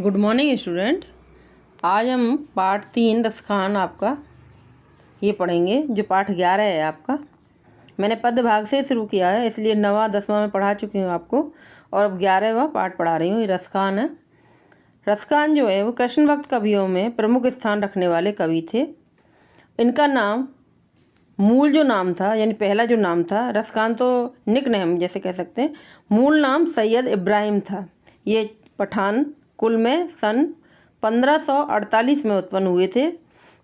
Good morning student. आज हम पाठ 3 रसखान आपका ये पढ़ेंगे, जो पाठ 11 है आपका। मैंने पद भाग से शुरू किया है, इसलिए 9वां 10वां में पढ़ा चुकी हूँ आपको, और अब 11वां पाठ पढ़ा रही हूँ। ये रसखान है। रसखान जो है वो कृष्ण भक्त कवियों में प्रमुख स्थान रखने वाले कवि थे। इनका नाम मूल जो नाम था, यानी पहला जो नाम था, रसखान तो निक नेम जैसे कह सकते हैं, मूल नाम सैयद इब्राहिम था। ये पठान कुल में सन 1548 में उत्पन्न हुए थे।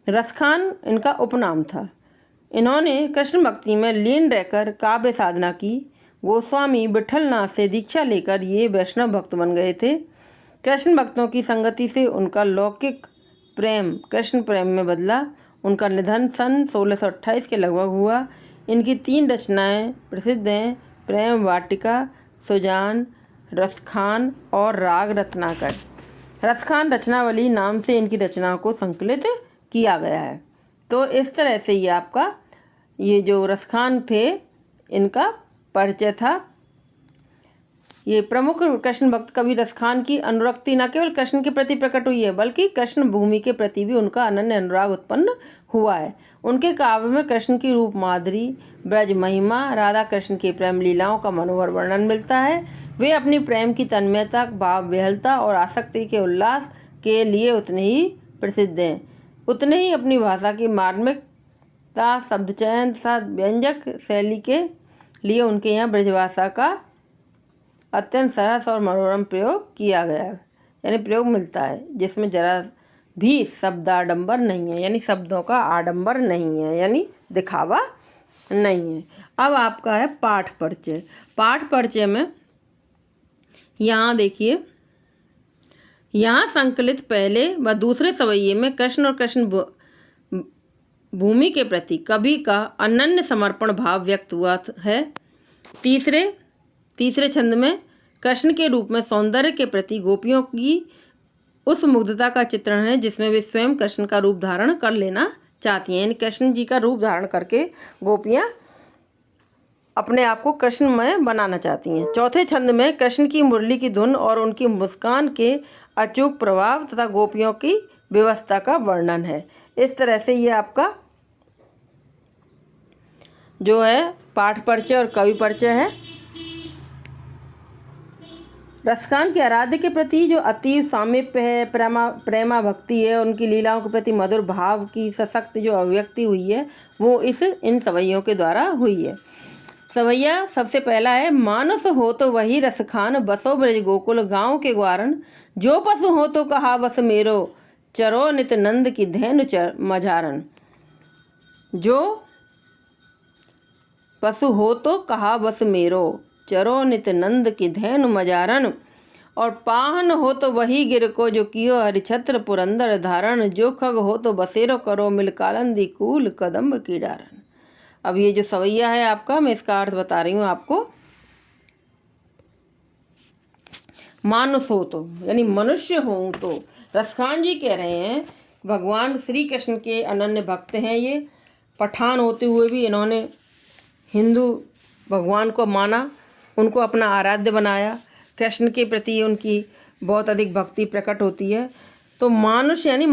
रसखान इनका उपनाम था। इन्होंने कृष्ण भक्ति में लीन रहकर काव्य साधना की। गोस्वामी विठलनाथ से दीक्षा लेकर ये वैष्णव भक्त बन गए थे। कृष्ण भक्तों की संगति से उनका लौकिक प्रेम कृष्ण प्रेम में बदला। उनका निधन सन 1628 के लगभग हुआ। इनकी 3 रचनाएं प्रसिद्ध हैं: प्रेम वाटिका, सुजान, रसखान और राग रत्नाकर। रसखान रचनावली नाम से इनकी रचनाओं को संकलित किया गया है। तो इस तरह से ये आपका ये जो रसखान थे, इनका परिचय था। ये प्रमुख कृष्ण भक्त कवि रसखान की अनुरक्ति न केवल कृष्ण के प्रति प्रकट हुई है, बल्कि कृष्ण भूमि के प्रति भी उनका अनन्य अनुराग उत्पन्न हुआ है। उनके काव्य में कृष्ण की रूप माधुरी, ब्रज महिमा, राधा कृष्ण की प्रेम लीलाओं का मनोहर वर्णन मिलता है। वे अपनी प्रेम की तन्मयता, भाव विहलता और आसक्ति के उल्लास के लिए उतने ही प्रसिद्ध हैं। उतने ही अपनी भाषा की मार्मिकता, शब्द चयन तथा व्यंजक शैली के लिए उनके यहाँ ब्रजभाषा का अत्यंत सरस और मनोरम प्रयोग किया गया है, यानी प्रयोग मिलता है, जिसमें जरा भी शब्दाडंबर नहीं है, यानी शब्दों का आडंबर नहीं है, यानी दिखावा नहीं है। अब आपका है पाठ परिचय। पाठ परिचय में यहाँ देखिए, यहाँ संकलित पहले व दूसरे सवैये में कृष्ण और कृष्ण भूमि के प्रति कवि का अनन्य समर्पण भाव व्यक्त हुआ है। तीसरे छंद में कृष्ण के रूप में सौंदर्य के प्रति गोपियों की उस मुग्धता का चित्रण है, जिसमें वे स्वयं कृष्ण का रूप धारण कर लेना चाहती हैं। यानी कृष्ण जी का रूप धारण करके गोपियाँ अपने आप को कृष्णमय बनाना चाहती हैं। चौथे छंद में कृष्ण की मुरली की धुन और उनकी मुस्कान के अचूक प्रभाव तथा गोपियों की व्यवस्था का वर्णन है। इस तरह से ये आपका जो है पाठ परिचय और कवि परिचय है। रसखान के आराध्य के प्रति जो अतीव सामीप्य है, प्रेमा भक्ति है, उनकी लीलाओं के प्रति मधुर भाव की सशक्त जो अभिव्यक्ति हुई है, वो इन सवैयों के द्वारा हुई है। सवैया सबसे पहला है: मानुष हो तो वही रसखान, बसो ब्रज गोकुल गाँव के ग्वारन। जो पशु हो तो कहा बस मेरो, चरो नित नंद की धैनु मझारन। जो पशु हो तो कहा बस मेरो, चरो नित नंद की धैनु मजारन। और पाहन हो तो वही गिर को, जो कियो हरिछत्र पुरंदर धारण। जो खग हो तो बसेरो करो, मिल कालंदी कूल कदम्ब की डारन। अब ये जो सवैया है आपका, मैं इसका अर्थ बता रही हूँ आपको। मानुष हो तो, यानी मनुष्य हो तो, रसखान जी कह रहे हैं भगवान श्री कृष्ण के अनन्य भक्त हैं। ये पठान होते हुए भी इन्होंने हिंदू भगवान को माना, उनको अपना आराध्य बनाया। कृष्ण के प्रति उनकी बहुत अधिक भक्ति प्रकट होती है। तो मानुष यानी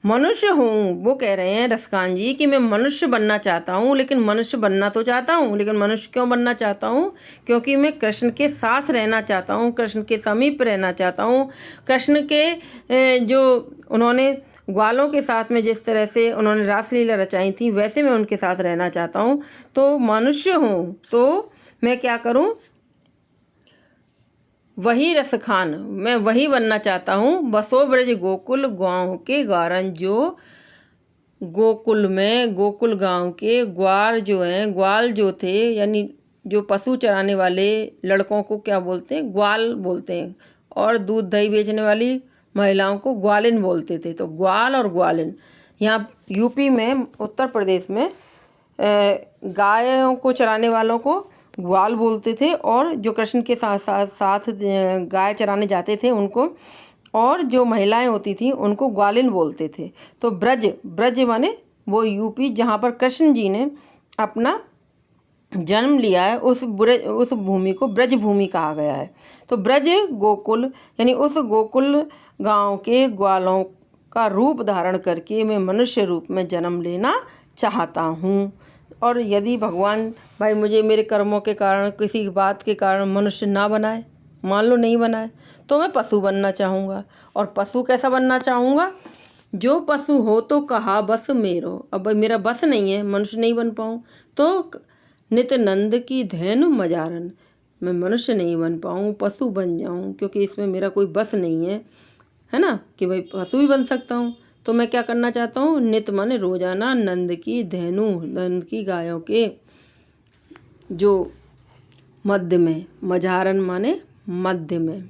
मनुष्य हूँ। वो कह रहे हैं रसखान जी कि मैं मनुष्य बनना चाहता हूँ, लेकिन मनुष्य बनना तो चाहता हूँ, लेकिन मनुष्य क्यों बनना चाहता हूँ? क्योंकि मैं कृष्ण के साथ रहना चाहता हूँ, कृष्ण के समीप रहना चाहता हूँ। कृष्ण के जो उन्होंने ग्वालों के साथ में जिस तरह से उन्होंने रासलीला रचाई थी, वैसे मैं उनके साथ रहना चाहता हूँ। तो मनुष्य हूँ तो मैं क्या करूँ? वही रसखान, मैं वही बनना चाहता हूँ। बसो ब्रज गोकुल गाँव के ग्वारन। जो गोकुल में, गोकुल गांव के ग्वार जो हैं, ग्वाल जो थे, यानी जो पशु चराने वाले लड़कों को क्या बोलते हैं? ग्वाल बोलते हैं। और दूध दही बेचने वाली महिलाओं को ग्वालिन बोलते थे। तो ग्वाल और ग्वालिन, यहाँ यूपी में, उत्तर प्रदेश में गायों को चराने वालों को ग्वाल बोलते थे, और जो कृष्ण के साथ गाय चराने जाते थे उनको, और जो महिलाएं होती थी उनको ग्वालिन बोलते थे। तो ब्रज माने वो यूपी, जहाँ पर कृष्ण जी ने अपना जन्म लिया है उस भूमि को ब्रज भूमि कहा गया है। तो ब्रज गोकुल यानी उस गोकुल गांव के ग्वालों का रूप धारण करके मैं मनुष्य रूप में जन्म लेना चाहता हूँ। और यदि भगवान भाई मुझे मेरे कर्मों के कारण किसी बात के कारण मनुष्य ना बनाए, मान लो नहीं बनाए, तो मैं पशु बनना चाहूँगा। और पशु कैसा बनना चाहूँगा? जो पशु हो तो कहा बस मेरो। अब भाई मेरा बस नहीं है, मनुष्य नहीं बन पाऊँ तो नित नंद की धैनु मजारन, मैं मनुष्य नहीं बन पाऊँ, पशु बन जाऊँ, क्योंकि इसमें मेरा कोई बस नहीं है ना कि भाई पशु भी बन सकता हूँ। तो मैं क्या करना चाहता हूँ? नित माने रोजाना नंद की धैनु, नंद की गायों के जो मध्य में, मझारन माने मध्य में,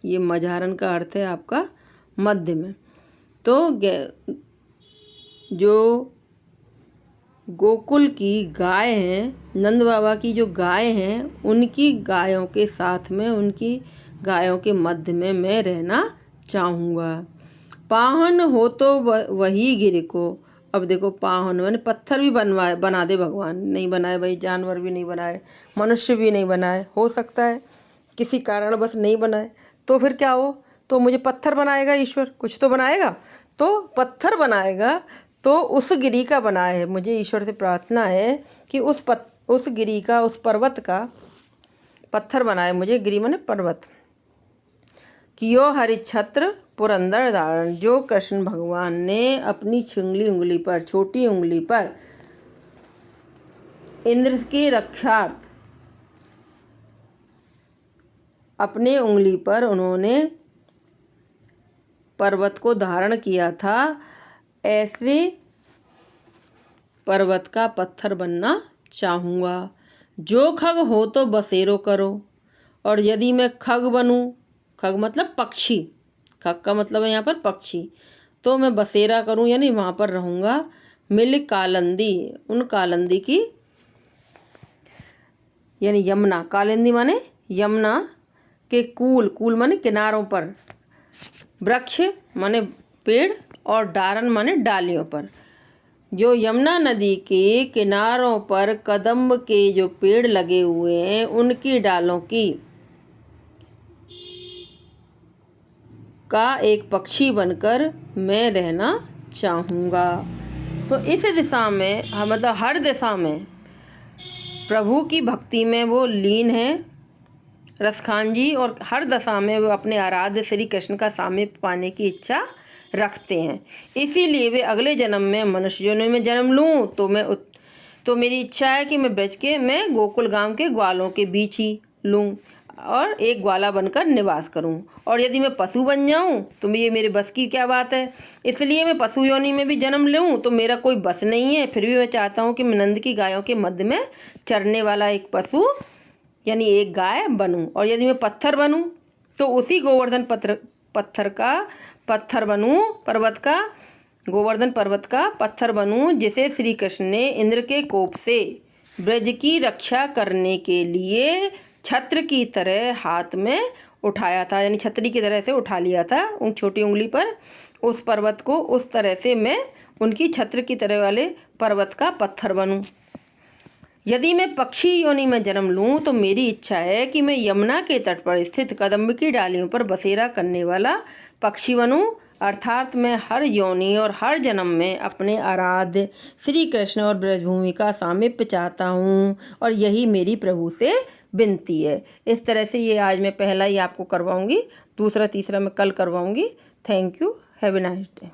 ये मझारन का अर्थ है आपका मध्य में। तो जो गोकुल की गाय हैं, नंद बाबा की जो गाय हैं, उनकी गायों के साथ में, उनकी गायों के मध्य में मैं रहना चाहूँगा। पाहन हो तो वही गिर को। अब देखो पाहन मैंने पत्थर भी बना दे भगवान, नहीं बनाए भाई, जानवर भी नहीं बनाए, मनुष्य भी नहीं बनाए, हो सकता है किसी कारण बस नहीं बनाए, तो फिर क्या हो? तो मुझे पत्थर बनाएगा ईश्वर, कुछ तो बनाएगा, तो पत्थर बनाएगा तो उस गिरी का बनाए है। मुझे ईश्वर से प्रार्थना है कि उस गिरी का, उस पर्वत का पत्थर बनाए मुझे, गिरी माने पर्वत। कियो हरिछत्र पुरंदर धारण, जो कृष्ण भगवान ने अपनी छिंगली उंगली पर, छोटी उंगली पर इंद्र की रक्षार्थ अपने उंगली पर उन्होंने पर्वत को धारण किया था, ऐसे पर्वत का पत्थर बनना चाहूँगा। जो खग हो तो बसेरो करो, और यदि मैं खग बनूँ, खग मतलब पक्षी, खग का मतलब है यहाँ पर पक्षी, तो मैं बसेरा करूँ यानी वहाँ पर रहूँगा। मिल कालंदी, उन कालंदी की यानी यमुना, कालिंदी माने यमुना के कूल, कूल माने किनारों पर, वृक्ष माने पेड़, और डारन माने डालियों पर, जो यमुना नदी के किनारों पर कदम्ब के जो पेड़ लगे हुए हैं, उनकी डालों की का एक पक्षी बनकर मैं रहना चाहूँगा। तो इस दिशा में, मतलब हर दिशा में प्रभु की भक्ति में वो लीन है रसखान जी, और हर दशा में वो अपने आराध्य श्री कृष्ण का सामीप्य पाने की इच्छा रखते हैं। इसीलिए वे अगले जन्म में मनुष्य योनि में जन्म लूँ तो मेरी इच्छा है कि मैं गोकुल गांव के ग्वालों के बीच ही लूँ और एक ग्वाला बनकर निवास करूं। और यदि मैं पशु बन जाऊं तो ये मेरे बस की क्या बात है। इसलिए मैं पशु योनि में भी जन्म लूं तो मेरा कोई बस नहीं है। फिर भी मैं चाहता हूं कि मैं नंद की गायों के मध्य में चरने वाला एक पशु यानी एक गाय बनूं। और यदि मैं पत्थर बनूं तो उसी गोवर्धन पत्थर बनूं, पर्वत का, गोवर्धन पर्वत का पत्थर बनूं, जिसे श्री कृष्ण ने इंद्र के कोप से ब्रज की रक्षा करने के लिए छत्र की तरह हाथ में उठाया था, यानी छतरी की तरह से उठा लिया था उन छोटी उंगली पर उस पर्वत को। उस तरह से मैं उनकी छत्र की तरह वाले पर्वत का पत्थर बनूं। यदि मैं पक्षी योनि में जन्म लूं तो मेरी इच्छा है कि मैं यमुना के तट पर स्थित कदम्ब की डालियों पर बसेरा करने वाला पक्षी बनूं। अर्थात मैं हर योनि और हर जन्म में अपने आराध्य श्री कृष्ण और ब्रजभूमि का सामीप्य चाहता हूँ, और यही मेरी प्रभु से विनती है। इस तरह से ये आज मैं पहला ही आपको करवाऊँगी, दूसरा तीसरा मैं कल करवाऊँगी। Thank you, have a nice day.